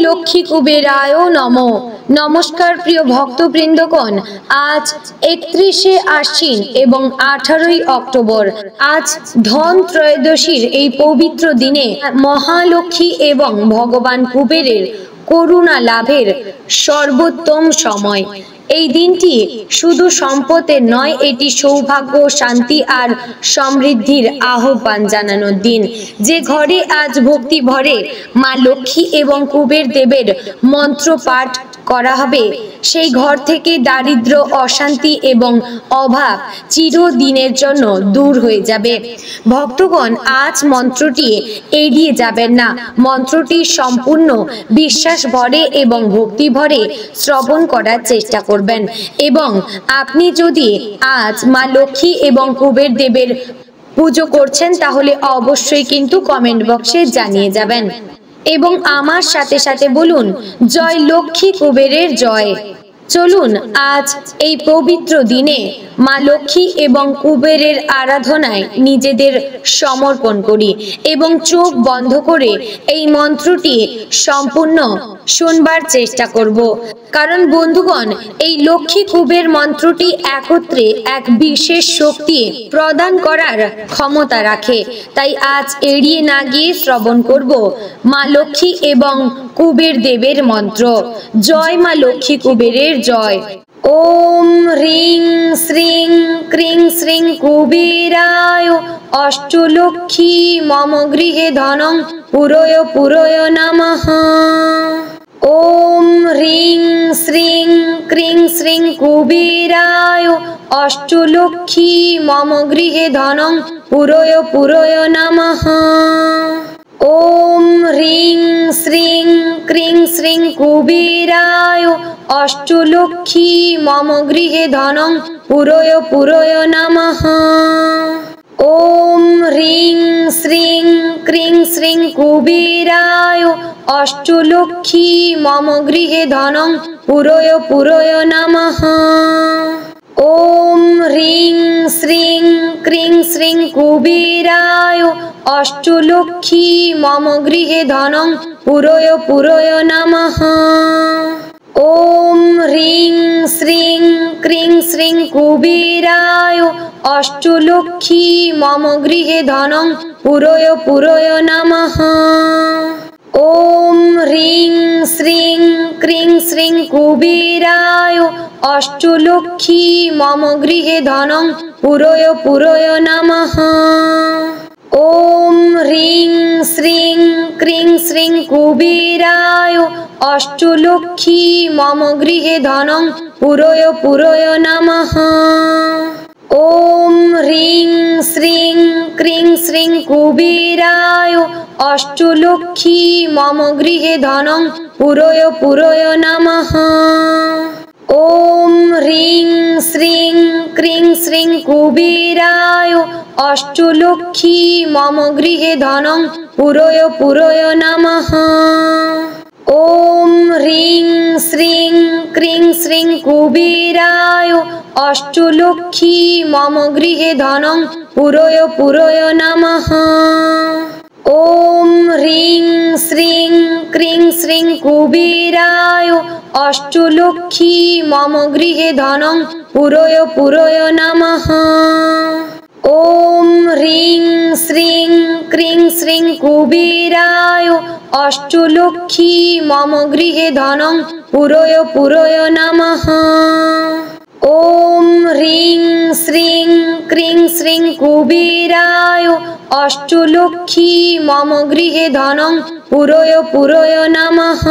লক্ষ্মী কুবেরায় নমঃ। নমস্কার প্রিয় ভক্তবৃন্দগণ, আজ 31শে আশ্বিন এবং 18ই অক্টোবর। আজ ধন ত্রয়োদশীর এই পবিত্র দিনে মহালক্ষ্মী এবং ভগবান কুবেরের করুণা লাভের সর্বোত্তম সময়। এই দিনটি শুধু সম্পদের নয়, এটি সৌভাগ্য, শান্তি আর সমৃদ্ধির আহ্বান জানানোর দিন। যে ঘরে আজ ভক্তি ভরে মা লক্ষ্মী এবং কুবের দেবের মন্ত্র পাঠ করা হবে, সেই ঘর থেকে দারিদ্র, অশান্তি এবং অভাব চিরদিনের জন্য দূর হয়ে যাবে। ভক্তগণ, আজ মন্ত্রটি এড়িয়ে যাবেন না। মন্ত্রটি সম্পূর্ণ বিশ্বাস ভরে এবং ভক্তি ভরে শ্রবণ করার চেষ্টা করবেন। এবং আপনি যদি আজ মা লক্ষ্মী এবং কুবের দেবের পুজো করছেন, তাহলে অবশ্যই কিন্তু কমেন্ট বক্সে জানিয়ে যাবেন এবং আমার সাথে সাথে বলুন, জয় লক্ষ্মী কুবেরের জয়। চলুন আজ এই পবিত্র দিনে মা লক্ষ্মী এবং কুবেরের আরাধনায় নিজেদের সমর্পণ করি এবং চোখ বন্ধ করে এই মন্ত্রটি সম্পূর্ণ শুনবার চেষ্টা করব। কারণ বন্ধুগণ, এই লক্ষ্মী কুবের মন্ত্রটি একত্রে এক বিশেষ শক্তি প্রদান করার ক্ষমতা রাখে। তাই আজ এড়িয়ে না গিয়ে শ্রবণ করব মা লক্ষ্মী এবং কুবের দেবের মন্ত্র। জয় মা লক্ষ্মী কুবেরের জয়। ওম হ্রিং শ্রীং ক্রিং শ্রীং কুবেরায় অষ্টলক্ষ্মী মম গৃহে ধনং পুরয় পুরয় নমঃ। ওম হ্রিং শ্রীং ক্রিং শ্রীং কুবেরায় অষ্টলক্ষ্মী মম গৃহে ধনং পুরয় পুরয় নমঃ। ওম হ্রিং শ্রীং ক্রিং শ্রীং কুবেরায় অষ্টলক্ষ্মী মম গৃহে ধনং পুরয় পুরয় নমঃ। ওম হ্রিং শ্রীং ক্রিং শ্রীং কুবেরায় অষ্টলক্ষ্মী মম গৃহে ধনং পুরয় পুরয় নমঃ। ওম হ্রিং শ্রীং ক্রিং শ্রীং কুবেরায় অষ্টলক্ষ্মী মম গৃহে ধনং পুরয় পুরয় নমঃ। ওম হ্রিং শ্রীং ক্রিং শ্রীং কুবেরায় অষ্টলক্ষ্মী মম গৃহে ধনং পুরয় পুরয় নমঃ। ওম হ্রিং শ্রীং ক্রিং শ্রীং কুবেরায় অষ্টলক্ষ্মী মম গৃহে ধনং পুরয় পুরয় নমঃ। ওম হ্রিং শ্রীং ক্রিং শ্রীং কুবেরায় অষ্টলক্ষ্মী মম গৃহে ধনং পুরয় পুরয় নমঃ। ওম হ্রিং শ্রীং ক্রিং শ্রীং কুবেরায় অষ্টলক্ষ্মী মম গৃহে ধনং পুরয় পুরয় নমঃ। ওম হ্রিং শ্রীং ক্রিং শ্রীং কুবেরায় অষ্টলক্ষ্মী মম গৃহে ধনং পুরয় পুরয় নমঃ। ওম হ্রিং শ্রীং ক্রিং শ্রীং কুবেরায় অষ্টলক্ষ্মী মম গৃহে ধনং পুরয় পুরয় নমঃ। ওম হ্রিং শ্রীং ক্রিং শ্রীং কুবেরায় অষ্টলক্ষ্মী মম গৃহে ধনং পুরয় পুরয় নমঃ। ওম হ্রিং শ্রীং ক্রিং শ্রীং কুবেরায় অষ্টলক্ষ্মী মম গৃহে ধনং পুরয় পুরয় নমঃ। ওম হ্রিং শ্রীং ক্রিং শ্রীং কুবেরায় অষ্টলক্ষ্মী মম গৃহে ধনং পুরয় পুরয় নমঃ।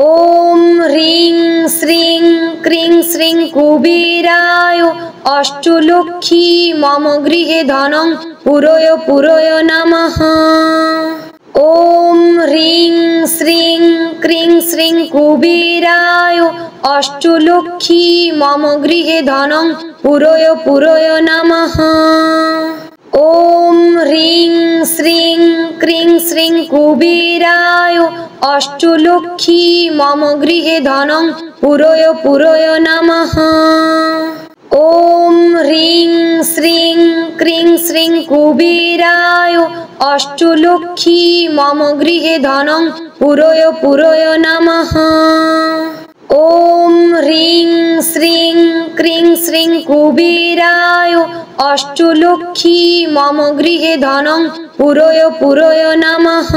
ওম হ্রিং শ্রীং ক্রিং শ্রীং কুবেরায় অষ্টলক্ষ্মী মম গৃহে ধনং পুরয় পুরয় নমঃ। ওম হ্রিং শ্রীং ক্রিং শ্রীং কুবেরায় অষ্টলক্ষ্মী মম গৃহে ধনং পুরয় পুরয় নমঃ। ওম হ্রিং শ্রীং ক্রিং শ্রীং কুবেরায় অষ্টলক্ষ্মী মম গৃহে ধনং পুরয় পুরয় নমঃ। ओम ह्रीं श्रीं क्रीं श्रीं कुबेराय अष्टलक्ष्मी मम गृहे धनं पुरय नमः। ओम ह्रीं श्रीं क्रीं श्रीं कुबेराय अष्टलक्ष्मी मम गृहे धनं पुरय नमः।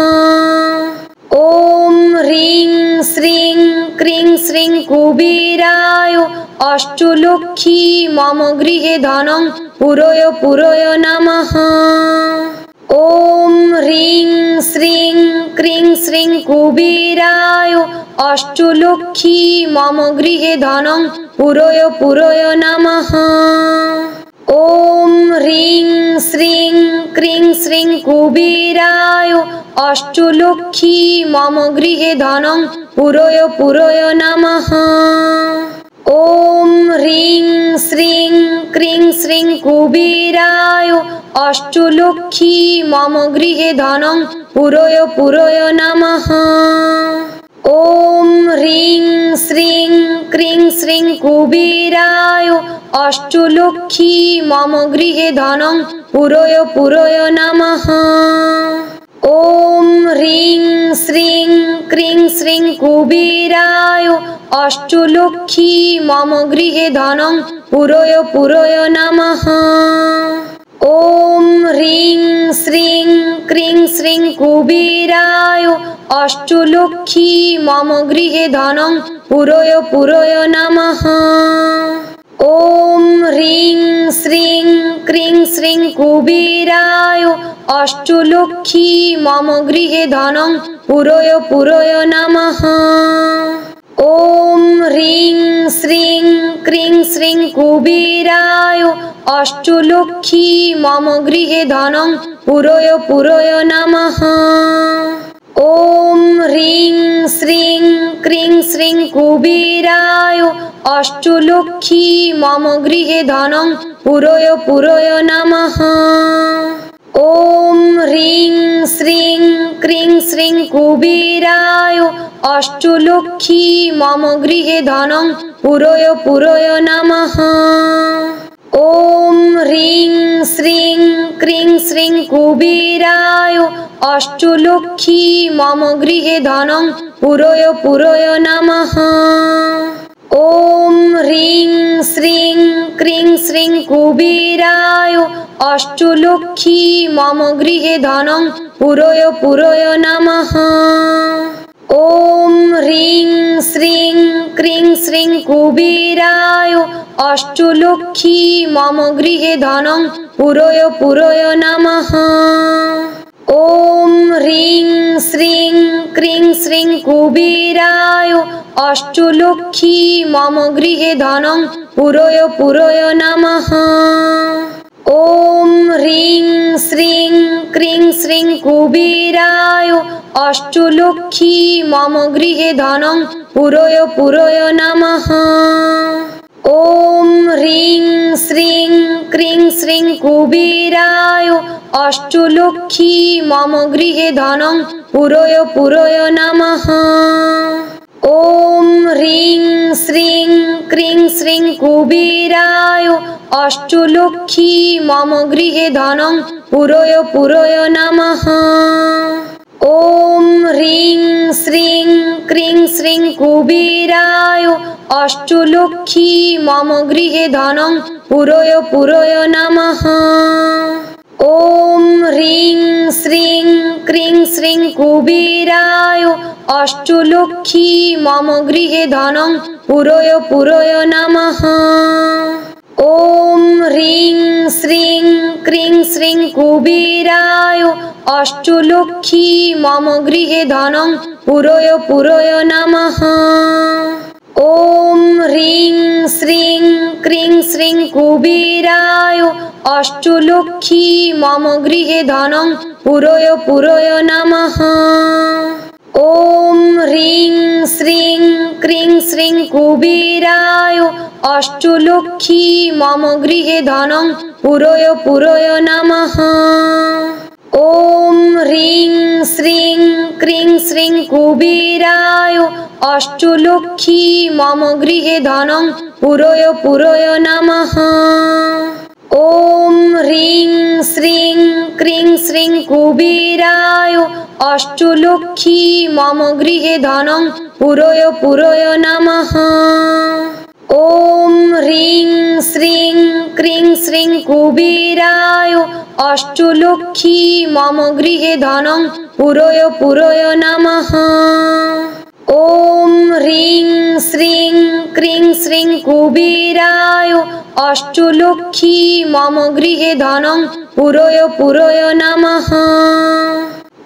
ओम ह्रीं श्रीं क्रीं श्रीं कुबेराय अष्टलक्ष्मी मम गृहे धनं पुरय नमः। ओम ह्रीं श्रीं क्रीं श्रीं कुबेराय अष्टलक्ष्मी मम गृहे धनं पुरय नमः। ओम ह्रीं श्रीं क्रीं श्रीं कुबेराय अष्टलक्ष्मी मम गृहे धनं पुरय नमः। ओम ह्रीं श्रीं क्रीं श्रीं कुबेराय अष्टलक्ष्मी मम गृहे धनं पुरय नमः। ओम ह्रीं श्रीं क्रीं श्रीं कुबेराय अष्टलक्ष्मी मम गृहे धनं पुरय नमः। ओम ह्रीं श्रीं क्रीं श्रीं कुबेराय अष्टलक्ष्मी मम गृहे धनं पुरय नमः। ओम ह्रीं श्रीं क्रीं श्रीं कुबेराय अष्टलक्ष्मी मम गृहे धनं पुरय नमः। ओम ह्रीं श्रीं क्रीं श्रीं कुबेराय अष्टलक्ष्मी मम गृहे धनं पुरय नमः। ओम ह्रीं श्रीं क्रीं श्रीं कुबेराय अष्टलक्ष्मी मम गृहे धनं पुरय नमः। ओम ह्रीं श्रीं क्रीं श्रीं कुबेराय अष्टलक्ष्मी मम गृहे धनं पुरय नमः। ओम ह्रीं श्रीं क्रीं श्रीं कुबेराय अष्टलक्ष्मी मम गृहे धनं पुरय नमः। ओम ह्रीं श्रीं क्रीं श्रीं कुबेराय अष्टलक्ष्मी मम गृहे धनं पुरय नमः। ओम ह्रीं श्रीं क्रीं श्रीं कुबेराय अष्टलक्ष्मी मम गृहे धनं पुरय नमः। ओम ह्रीं श्रीं क्रीं श्रीं कुबेराय अष्टलक्ष्मी मम गृहे धनं पुरय नमः। ओम ह्रीं श्रीं क्रीं श्रीं कुबेराय अष्टलक्ष्मी मम गृहे धनं पुरय नमः। ओम ह्रीं श्रीं क्रीं श्रीं कुबेराय अष्टलक्ष्मी मम गृहे धनं पुरय नमः। ओम ह्रीं श्रीं क्रीं श्रीं कुबेराय अष्टलक्ष्मी मम गृहे धनं पुरय नमः। ओम ह्रीं श्रीं क्रीं श्रीं कुबेराय अष्टलक्ष्मी मम गृहे धनं पुरय नमः। ओम ह्रीं श्रीं क्रीं श्रीं कुबेराय अष्टलक्ष्मी मम गृहे धनं पुरय नमः। ओम ह्रीं श्रीं क्रीं श्रीं कुबेराय अष्टलक्ष्मी मम गृहे धनं पुरय नमः। ओम ह्रीं श्रीं क्रीं श्रीं कुबेराय अष्टलक्ष्मी मम गृहे धनं पुरय नमः। ओम ह्रीं श्रीं क्रीं श्रीं कुबेराय अष्टलक्ष्मी मम गृहे धनं पुरय नमः। ओम ह्रीं श्रीं क्रीं श्रीं कुबेराय अष्टलक्ष्मी मम गृहे धनं पुरय नमः। ओम ह्रीं श्रीं क्रीं श्रीं कुबेराय अष्टलक्ष्मी मम गृहे धनं पुरय नमः। ॐ ह्रीं श्रीं क्रीं श्रीं कुबेराय अष्टलक्ष्मी मम गृहे धनं पुरय नमः। ॐ ह्रीं श्रीं क्रीं श्रीं कुबेराय अष्टलक्ष्मी मम गृहे धनं पुरय नमः। ॐ ह्रीं श्रीं क्रीं श्रीं कुबेराय अष्टलक्ष्मी मम गृहे धनं पुरय नमः।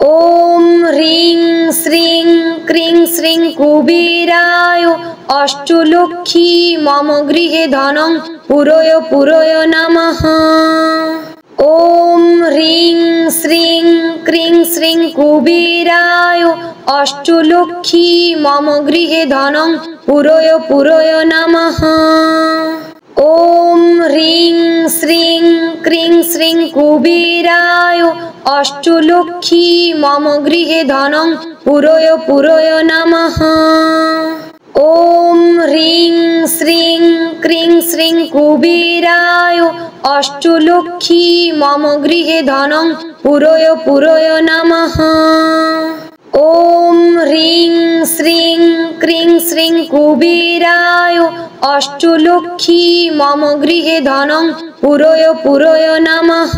ॐ ह्रीं श्रीं क्रीं श्रीं कुबेराय अष्टलक्ष्मी मम गृहे धनं पुरय नमः। ॐ ह्रीं श्रीं क्रीं श्रीं कुबेराय अष्टलक्ष्मी मम गृहे धनं पुरय नमः। ॐ ह्रीं श्रीं क्रीं श्रीं कुबेराय अष्टलक्ष्मी मम गृहे धनं पुरय नमः। ॐ ह्रीं श्रीं क्रीं श्रीं कुबेराय अष्टलक्ष्मी मम गृहे धनं पुरय नमः। ॐ ह्रीं श्रीं क्रीं श्रीं कुबेराय अष्टलक्ष्मी मम गृहे धनं पुरय नमः।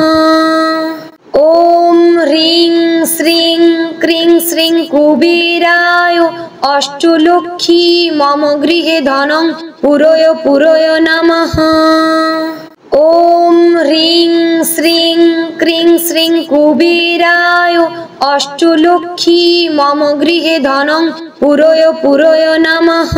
ॐ ह्रीं श्रीं क्रीं श्रीं कुबेराय अष्टलक्ष्मी मम गृहे धनं पुरय नमः। ॐ ह्रीं श्रीं क्रीं श्रीं कुबेराय अष्टलक्ष्मी मम गृहे धनं पुरय नमः।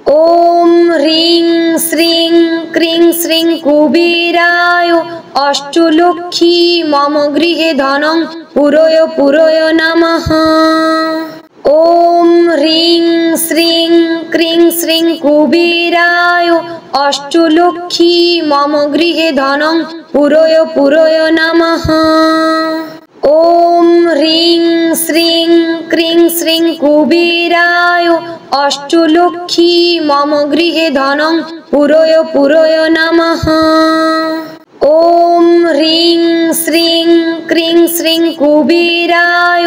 ॐ ह्रीं श्रीं क्रीं श्रीं कुबेराय अष्टलक्ष्मी मम गृहे धनं पुरय नमः। ॐ ह्रीं श्रीं क्रीं श्रीं कुबेराय अष्टलक्ष्मी मम गृहे धनं पुरय नमः। ॐ ह्रीं श्रीं क्रीं श्रीं कुबेराय अष्टलक्ष्मी मम गृहे धनं पुरय नमः। ॐ ह्रीं श्रीं क्रीं श्रीं कुबेराय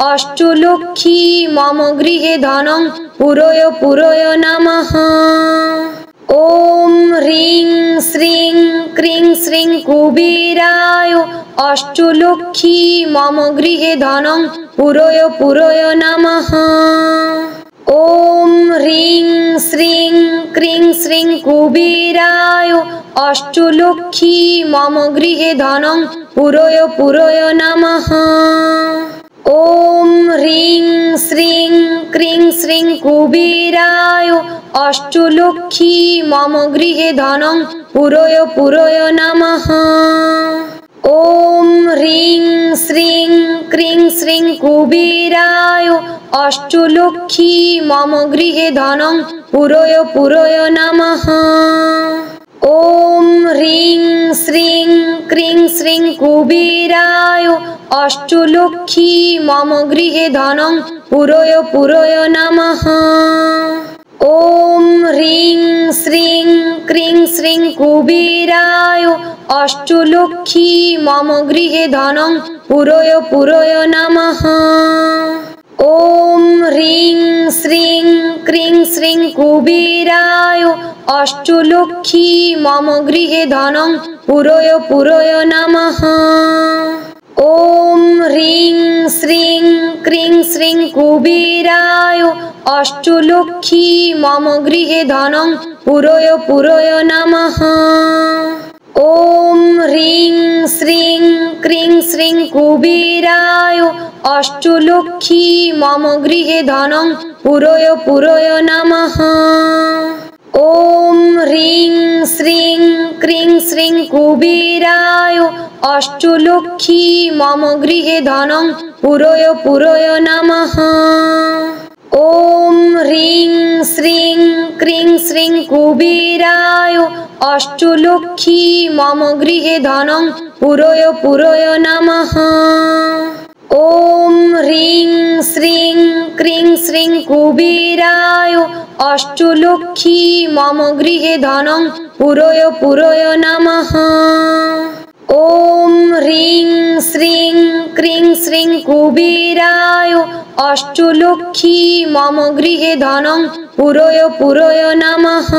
अष्टलक्ष्मी मम गृहे धनं पुरय नमः। ॐ ह्रीं श्रीं क्रीं श्रीं कुबेराय अष्टलक्ष्मी मम गृहे धनं पुरय नमः। ॐ ह्रीं श्रीं क्रीं श्रीं कुबेराय अष्टलक्ष्मी मम गृहे धनं पुरय नमः। ॐ ह्रीं श्रीं क्रीं श्रीं कुबेराय अष्टलक्ष्मी मम गृहे धनं पुरय नमः। ॐ ह्रीं श्रीं क्रीं श्रीं कुबेराय अष्टलक्ष्मी मम गृहे धनं पुरय नमः। ॐ ह्रीं श्रीं क्रीं श्रीं कुबेराय अष्टलक्ष्मी मम गृहे धनं पुरय नमः। ॐ ह्रीं श्रीं क्रीं श्रीं कुबेराय अष्टलक्ष्मी मम गृहे धनं पुरय नमः। ॐ ह्रीं श्रीं क्रीं श्रीं कुबेराय अष्टलक्ष्मी मम गृहे धनं पुरय नमः। ॐ ह्रीं श्रीं क्रीं श्रीं कुबेराय अष्टलक्ष्मी मम गृहे धनं पुरय नमः। ॐ ह्रीं श्रीं क्रीं श्रीं कुबेराय अष्टलक्ष्मी मम गृहे धनं पुरय नमः। ॐ ह्रीं श्रीं क्रीं श्रीं कुबेराय अष्टलक्ष्मी मम गृहे धनं पुरय नमः। ॐ ह्रीं श्रीं क्रीं श्रीं कुबेराय अष्टलक्ष्मी मम गृहे धनं पुरय नमः। ओम ह्रीं श्रीं क्रीं श्रीं कुबेराय अष्टलक्ष्मी मम गृहे धनं पुरय नमः। ओम ह्रीं श्रीं क्रीं श्रीं कुबेराय अष्टलक्ष्मी मम गृहे धनं पुरय नमः।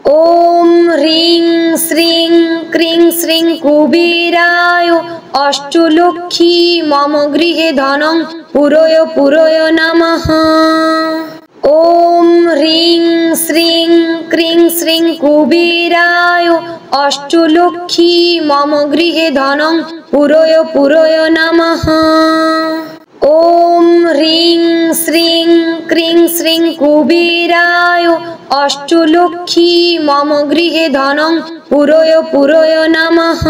ओम ह्रीं श्रीं क्रीं श्रीं कुबेराय अष्टलक्ष्मी मम गृहे धनं पुरय नमः। ओम ह्रीं श्रीं क्रीं श्रीं कुबेराय अष्टलक्ष्मी मम गृहे धनं पुरय नमः। ओम ह्रीं श्रीं क्रीं श्रीं कुबेराय अष्टलक्ष्मी मम गृहे धनं पुरय नमः।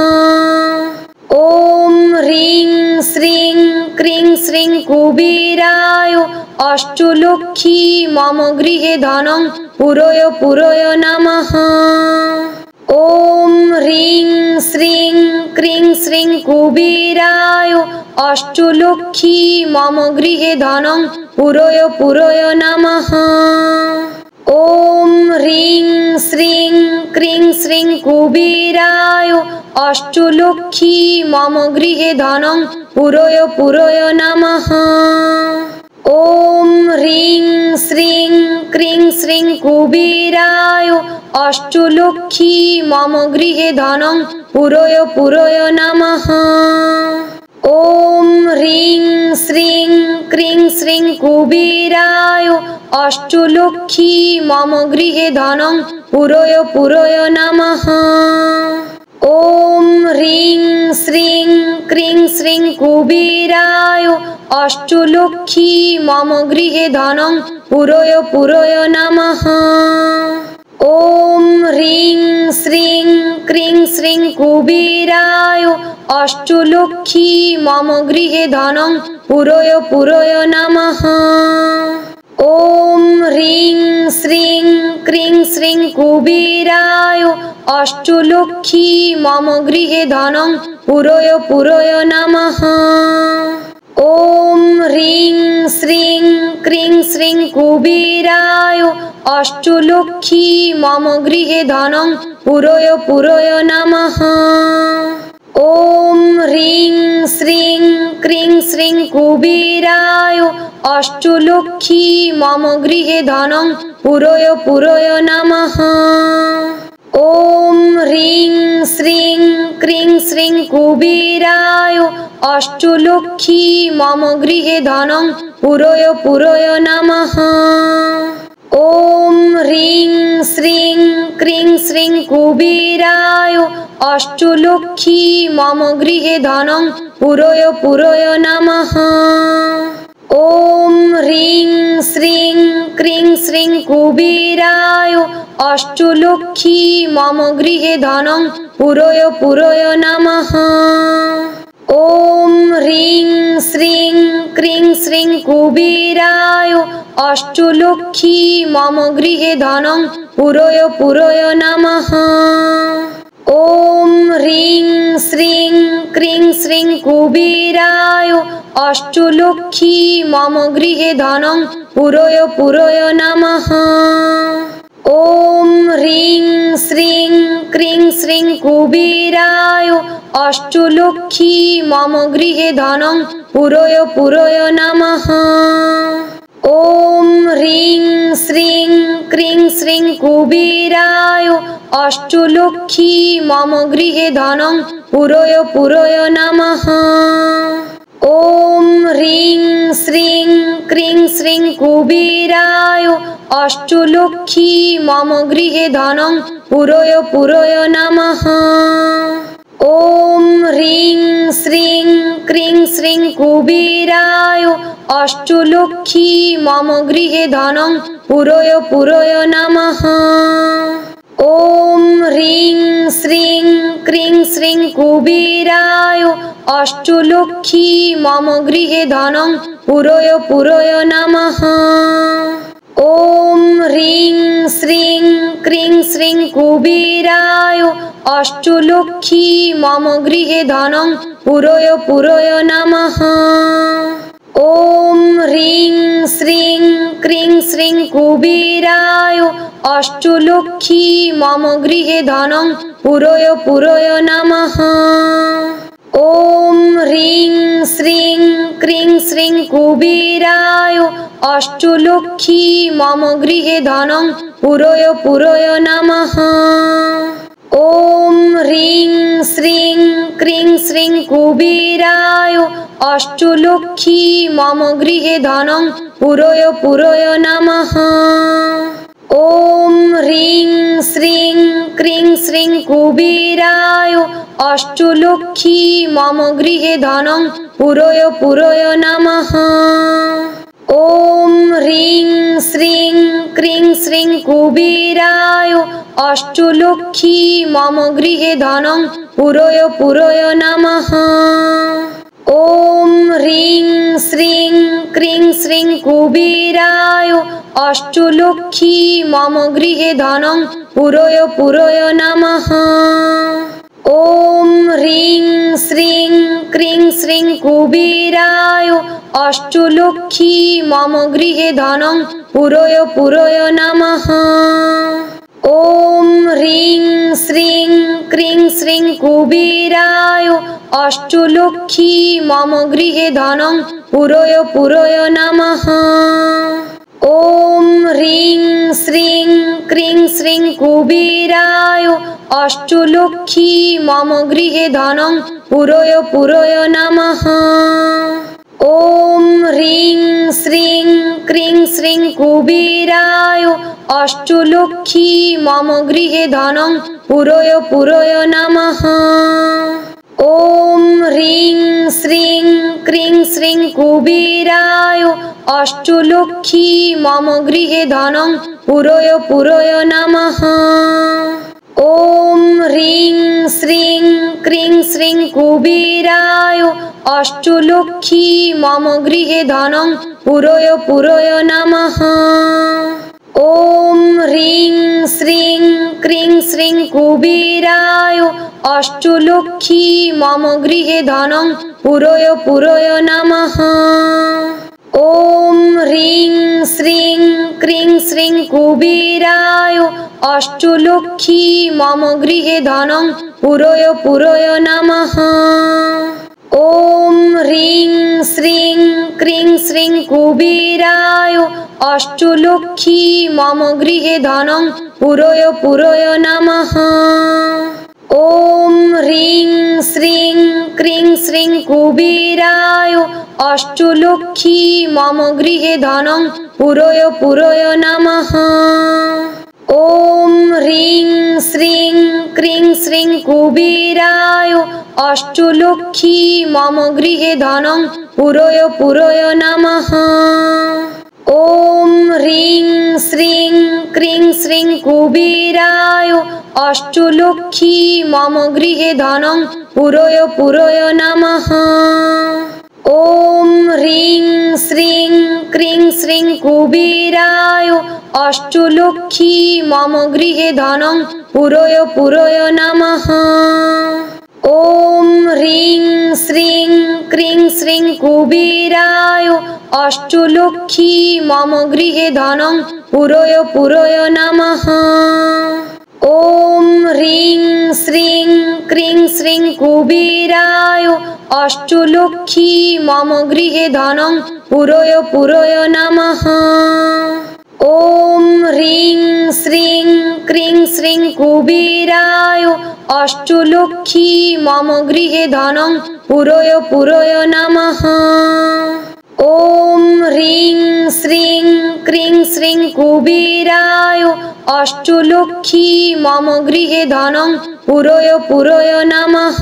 ओम ह्रीं श्रीं क्रीं श्रीं कुबेराय अष्टलक्ष्मी मम गृहे धनं पुरय नमः। ओम ह्रीं श्रीं क्रीं श्रीं कुबेराय अष्टलक्ष्मी मम गृहे धनं पुरय नमः। ओम ह्रीं श्रीं क्रीं श्रीं कुबेराय अष्टलक्ष्मी मम गृहे धनं पुरय नमः। ओम ह्रीं श्रीं क्रीं श्रीं कुबेराय अष्टलक्ष्मी मम गृहे धनं पुरय नमः। ओम ह्रीं श्रीं क्रीं श्रीं कुबेराय अष्टलक्ष्मी मम गृहे धनं पुरय नमः। ओम ह्रीं श्रीं क्रीं श्रीं कुबेराय अष्टलक्ष्मी मम गृहे धनं पुरय नमः। ओम ह्रीं श्रीं क्रीं श्रीं कुबेराय अष्टलक्ष्मी मम गृहे धनं पुरय नमः। ओम ह्रीं श्रीं क्रीं श्रीं कुबेराय अष्टलक्ष्मी मम गृहे धनं पुरय नमः। ओम ह्रीं श्रीं क्रीं श्रीं कुबेराय अष्टलक्ष्मी मम गृहे धनं पुरय नमः। ओम ह्रीं श्रीं क्रीं श्रीं कुबेराय अष्टलक्ष्मी मम गृहे धनं पुरय नमः। ओम ह्रीं श्रीं क्रीं श्रीं कुबेराय अष्टलक्ष्मी मम गृहे धनं पुरय नमः। ओम ह्रीं श्रीं क्रीं श्रीं कुबेराय अष्टलक्ष्मी मम गृहे धनं पुरय नमः। ओम ह्रीं श्रीं क्रीं श्रीं कुबेराय अष्टलक्ष्मी मम गृहे धनं पुरय नमः। ओम ह्रीं श्रीं क्रीं श्रीं कुबेराय अष्टलक्ष्मी मम गृहे धनं पुरय नमः। ओम ह्रीं श्रीं क्रीं श्रीं कुबेराय अष्टलक्ष्मी मम गृहे धनं पुरय नमः। ओम ह्रीं श्रीं क्रीं श्रीं कुबेराय अष्टलक्ष्मी मम गृहे धनं पुरय नमः। ओम ह्रीं श्रीं क्रीं श्रीं कुबेराय अष्टलक्ष्मी मम गृहे धनं पुरय नमः। ओम ह्रीं श्रीं क्रीं श्रीं कुबेराय अष्टलक्ष्मी मम गृहे धनं पुरय नमः। ओम ह्रीं श्रीं क्रीं श्रीं कुबेराय अष्टलक्ष्मी मम गृहे धनं पुरय नमः। ओम ह्रीं श्रीं क्रीं श्रीं कुबेराय अष्टलक्ष्मी मम गृहे धनं पुरय नमः। ओम ह्रीं श्रीं क्रीं श्रीं कुबेराय अष्टलक्ष्मी मम गृहे धनं पुरोय पुरोय नमः। ॐ ह्रीं श्रीं क्रीं श्रीं कुबेराय अष्टलक्ष्मी मम गृहे धनं पुरोय पुरोय नमः। ॐ ह्रीं श्रीं क्रीं श्रीं कुबेराय अष्टलक्ष्मी मम गृहे धनं पुरोय पुरोय नमः। ॐ ह्रीं श्रीं क्रीं श्रीं कुबेराय अष्टलक्ष्मी मम गृहे धनं पुरोय पुरोय नमः। ॐ ह्रीं श्रीं क्रीं श्रीं कुबेराय अष्टलक्ष्मी मम गृहे धनं पुरोय पुरोय नमः। ॐ ह्रीं श्रीं क्रीं श्रीं कुबेराय अष्टलक्ष्मी मम गृहे धनं पुरोय पुरोय नमः। ॐ ह्रीं श्रीं क्रीं श्रीं कुबेराय अष्टलक्ष्मी मम गृहे धनं पुरोय पुरोय नमः। ॐ ह्रीं श्रीं क्रीं श्रीं कुबेराय अष्टलक्ष्मी मम गृहे धनं पुरोय पुरोय नमः। ॐ ह्रीं श्रीं क्रीं श्रीं कुबेराय अष्टलक्ष्मी मम गृहे धनं पुरोय पुरोय नमः। ॐ ह्रीं श्रीं क्रीं श्रीं कुबेराय अष्टलक्ष्मी मम गृहे धनं पुरोय पुरोय नमः। ॐ ह्रीं श्रीं क्रीं श्रीं कुबेराय अष्टलक्ष्मी मम गृहे धनं पुरोय पुरोय नमः। ॐ ह्रीं श्रीं क्रीं श्रीं कुबेराय अष्टलक्ष्मी मम गृहे धनं पुरोय पुरोय नमः। ॐ ह्रीं श्रीं क्रीं श्रीं कुबेराय अष्टलक्ष्मी मम गृहे धनं पुरोय पुरोय नमः। ॐ ह्रीं श्रीं क्रीं श्रीं कुबेराय अष्टलक्ष्मी मम गृहे धनं पुरोय पुरोय नमः। ॐ ह्रीं श्रीं क्रीं श्रीं कुबेराय अष्टलक्ष्मी मम गृहे धनं पुरोय पुरोय नमः। ॐ ह्रीं श्रीं क्रीं श्रीं कुबेराय अष्टलक्ष्मी मम गृहे धनं पुरोय पुरोय नमः। ॐ ह्रीं श्रीं क्रीं श्रीं कुबेराय अष्टलक्ष्मी मम गृहे धनं पुरोय पुरोय नमः। ॐ ह्रीं श्रीं क्रीं श्रीं कुबेराय अष्टलक्ष्मी मम गृहे धनं पुरोय पुरोय नमः। ॐ ह्रीं श्रीं क्रीं श्रीं कुबेराय अष्टलक्ष्मी मम गृहे धनं पुरोय पुरोय नमः। ॐ ह्रीं श्रीं क्रीं श्रीं कुबेराय अष्टलक्ष्मी मम गृहे धनं पुरोय पुरोय नमः। ॐ ह्रीं श्रीं क्रीं श्रीं कुबेराय अष्टलक्ष्मी मम गृहे धनं पुरोय पुरोय नमः। ॐ ह्रीं श्रीं क्रीं श्रीं कुबेराय अष्टलक्ष्मी मम गृहे धनं पुरोय पुरोय नमः। ॐ ह्रीं श्रीं क्रीं श्रीं कुबेराय अष्टलक्ष्मी मम गृहे धनं पुरोय पुरोय नमः। ॐ ह्रीं श्रीं क्रीं श्रीं कुबेराय अष्टलक्ष्मी मम गृहे धनं पुरोय पुरोय नमः।